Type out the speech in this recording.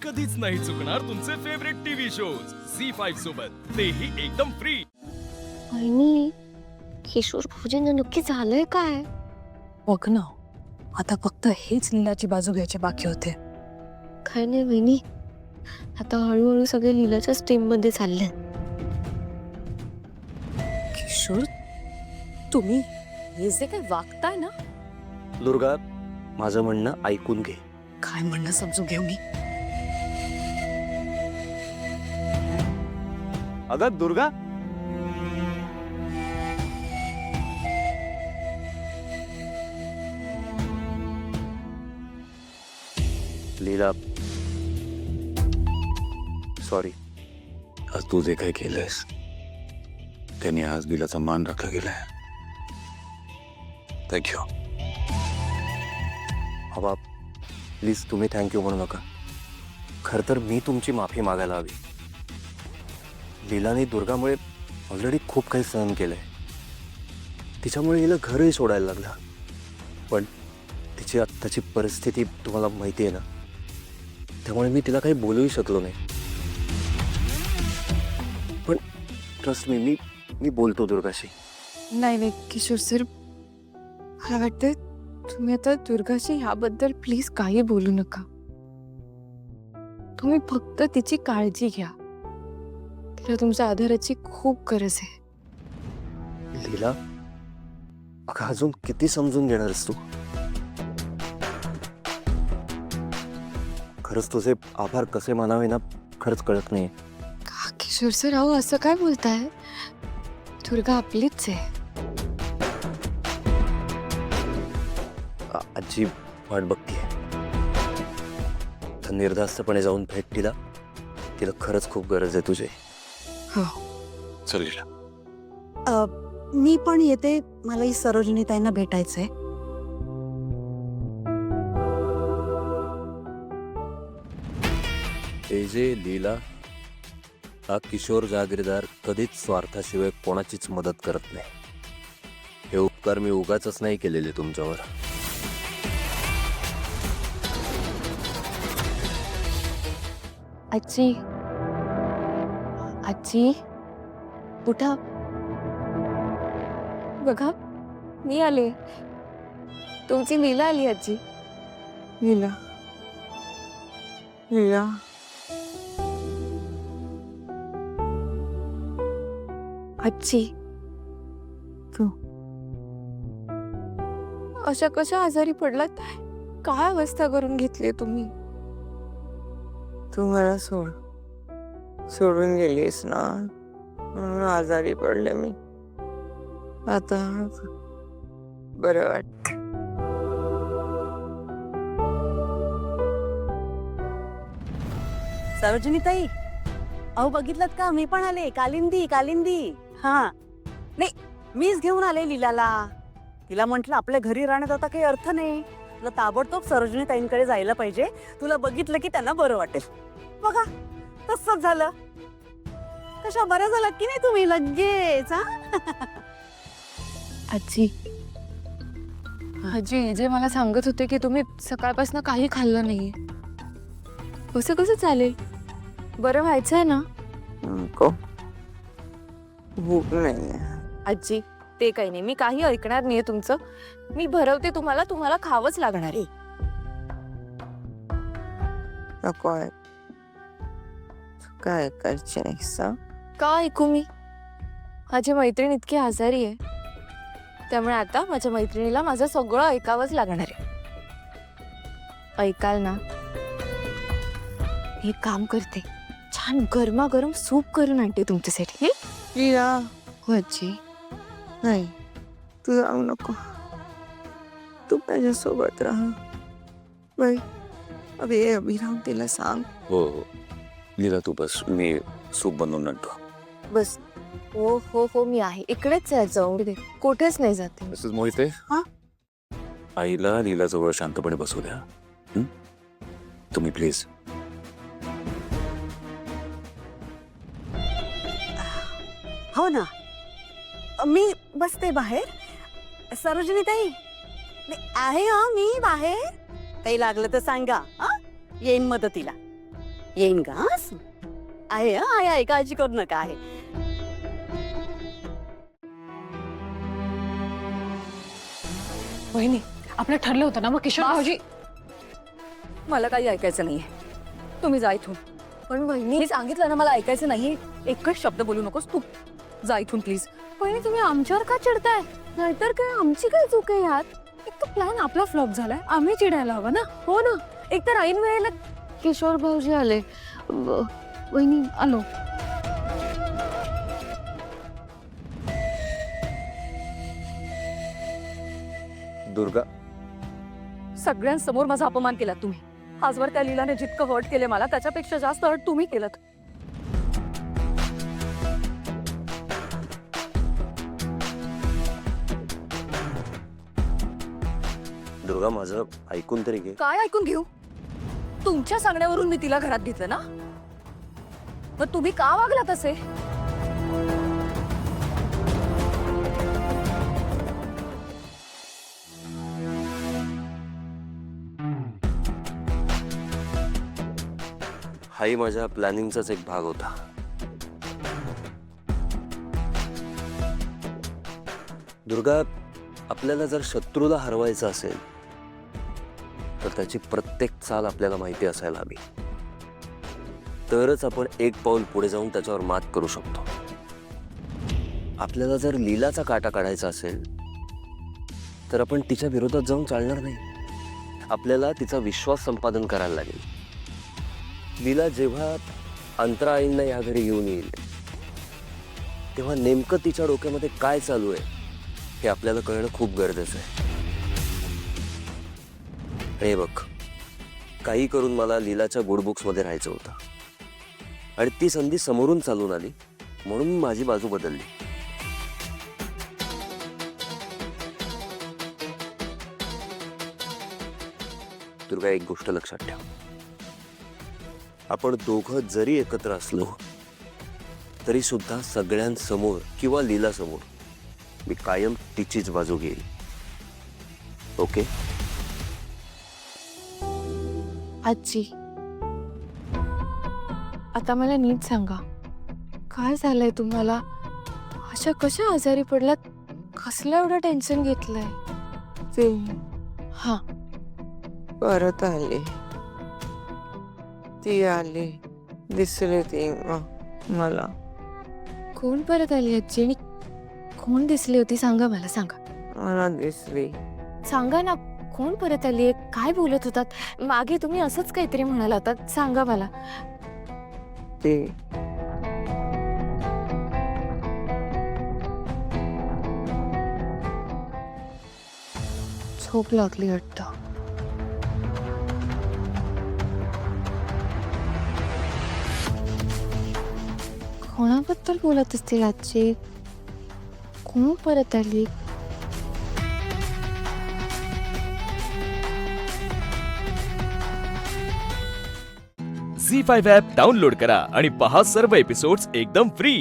कधीच नाही चुकणार तुमचे फेवरेट टीव्ही शोज झी5 सोबत, तेही एकदम फ्री। वहिनी, किशोर भाऊजींना नक्की झालंय काय? बघ ना, आता फक्त हेच लीलाची बाजू घ्यायची बाकी होते. काय नाही वहिनी, आता हळूहळू सगळे लीलाच्या स्ट्रीम मध्ये चालले. किशोर, तुम्ही हे जे काय वागताय ना, दुर्गा, माझं म्हणणं ऐकून घे. काय म्हणणं समजून घेऊ मी. अगं दुर्गा, लीला, सॉरी. आज तू जे काही केलंयस त्याने आज लीलाचा मान राखला गेलाय. थँक्यू. बाबा प्लीज तुम्ही थँक्यू म्हणू नका. खरं तर मी तुमची माफी मागायला हवी. लीलाने दुर्गामुळे ऑलरेडी खूप काही सहन केलंय. तिच्यामुळे हिला घरही सोडायला लागलं. पण तिची आत्ताची परिस्थिती तुम्हाला माहिती आहे ना, त्यामुळे मी तिला काही बोलूही शकलो नाही. पण ट्रस्ट मी बोलतो दुर्गाशी. नाही नाही किशोर सर, मला वाटतं तुम्ही आता दुर्गाशी ह्याबद्दल प्लीज काही बोलू नका. तुम्ही फक्त तिची काळजी घ्या. तिला तुमच्या आधाराची खूप गरज आहे. लीला, अगं अजून किती समजून घेणारस तू? खरंच तुझे आभार कसे मानावे ना, खरंच कळत नाही. का किशोर सर, अहो असं काय बोलताय? दुर्गा आपलीच आहे. आजी वाट बघतीये. तर निर्धास्तपणे जाऊन भेट तिला. तिला खरंच खूप गरज आहे तुझी. हो. चल लीला. मी पण येते. मलाही सरोजिनी ताईंना भेटायचंय. तेजे, लीला, हा किशोर जागीरदार कधीच स्वार्थाशिवाय कोणाचीच मदत करत नाही. हे उपकार मी उगाचच नाही केलेले तुमच्यावर. आजी, आजी उठा. बघा, मी आले. तुमची लीला आली. आजी, लीला, लीला. आजी, तू अशा कशा आजारी पडलात? काय अवस्था करून घेतली तुम्ही? तू मला सोडून गेलीस ना, म्हणून आजारी पडले मी. आता बरं वाटत. सरोजिनी ताई, अहो बघितलं का, मी पण आले. कालिंदी कालिंदी. हा नाही, मीच घेऊन आले लीलाला. तिला म्हंटल आपल्या घरी राहण्यात आता काही अर्थ नाही. तुला ताबडतोब सरोजिनी ताईंकडे जायला पाहिजे. तुला बघितलं की त्यांना बरं वाटेल. बघा, तसंच झालं. कशा बऱ्या झालात की नाही तुम्ही लगेच? आजी, आजी जे मला सांगत होते की तुम्ही सकाळपासून काही खाल्लं नाही. कसं कसं चालेल? बरं व्हायचंय ना? नको, भूक नाही. आजी, ते काही नाही. मी काही ऐकणार नाहीये तुमचं. मी भरवते तुम्हाला. तुम्हाला खावंच लागणार आहे. नको आहे. काय करायचे नाही सांग. का ऐकू मी? माझी मैत्रीण इतकी आजारी आहे, त्यामुळे आता माझ्या मैत्रिणीला माझं सगळं ऐकावंच लागणार आहे. ऐकाल ना? एक काम करते, छान गरमागरम सूप करून आणते तुमच्यासाठी. लीला, हो आजी. नाही, तू जाऊ नको. तू माझ्यासोबत राहा. बाई, अभिराम तिला सांग. हो हो लीला, तू बस, मी सूप बनवून आणतो. बस. हो हो हो, मी आहे इकडेच आहे. जाऊ दे, कुठेच नाही जाते. मिसेस मोहिते, हा? आईला लीलाजवळ शांतपणे बसू द्या. तुम्ही प्लीज. हो ना, मी बसते बाहेर. सरोजिनी ताई, आहे. मी बाहेर. काही लागलं तर सांगा, येईन मदतीला. येईन का? आहे आहे, काळजी करू नका आहे. वहिनी आपलं ठरलं होतं ना मग किशोर भाऊजी. मला काही ऐकायचं नाहीये. तुम्ही जा इथून. पण वहिनी मी सांगितलं ना मला ऐकायचं नाहीये. एकच शब्द बोलू नकोस तू. जा इथून प्लीज. वहिनी तुम्ही आमच्यावर का चिडताय? नाहीतर काय आमची काय चूक आहे यात? एक तर प्लॅन आपला फ्लॉप झालाय. आम्ही चिडायला हवं ना. हो ना. एक तर ऐन वेळेला किशोर भाऊजी आले. वहिनी आलो. दुर्गा, सगळ्यांसमोर माझा अपमान केला तुम्ही. आजवर त्या लीलाने जितकं हर्ट केले मला त्याच्यापेक्षा जास्त हर्ट तुम्ही केलं. दुर्गा माझं ऐकून तरी घे. काय ऐकून घेऊ? तुमच्या सांगण्यावरून मी तिला घरात घेतलं ना. मग तुम्ही का वागला तसे? हाही माझ्या प्लॅनिंगचाच एक भाग होता. दुर्गा, आपल्याला जर शत्रूला हरवायचं असेल तर त्याची प्रत्येक चाल आपल्याला माहिती असायला हवी. तरच आपण एक पाऊल पुढे जाऊन त्याच्यावर मात करू शकतो. आपल्याला जर लीलाचा काटा काढायचा असेल तर आपण तिच्या विरोधात जाऊन चालणार नाही. आपल्याला तिचा विश्वास संपादन करायला लागेल. लीला जेव्हा अंतराळींना या घरी घेऊन येईल तेव्हा नेमकं तिच्या डोक्यामध्ये काय चालू आहे हे आपल्याला कळणं खूप गरजेचं आहे. हे बघ, काही करून मला लीलाच्या गुड बुक्स मध्ये राहायचं होतं आणि ती संधी समोरून चालून आली म्हणून मी माझी बाजू बदलली. दुर्गा, एक गोष्ट लक्षात ठेव. आपण दोघं जरी एकत्र असलो तरी सुद्धा सगळ्यांसमोर किंवा लीला समोर मी कायम तिचीच बाजू घेईल. ओके? आजी, आता मला नीट सांगा, काय झालंय तुम्हाला? अशा कशा आजारी पडलात? कसलं एवढं टेन्शन घेतलंय? ते हा, परत आले. ती आली, दिसले ती मला. कोण परत आली आजी? आणि कोण दिसली होती? सांगा मला, सांगा. मला दिसली. सांगा ना, कोण परत आली? काय बोलत होतात? मागे तुम्ही असंच काहीतरी म्हणाला होता. सांगा मला. ते झोप लागली वाटतं. कोणाबद्दल बोलत असतील आजी? कोण परत आली? झी 5 ॲप डाउनलोड करा आणि पहा सर्व एपिसोड्स एकदम फ्री.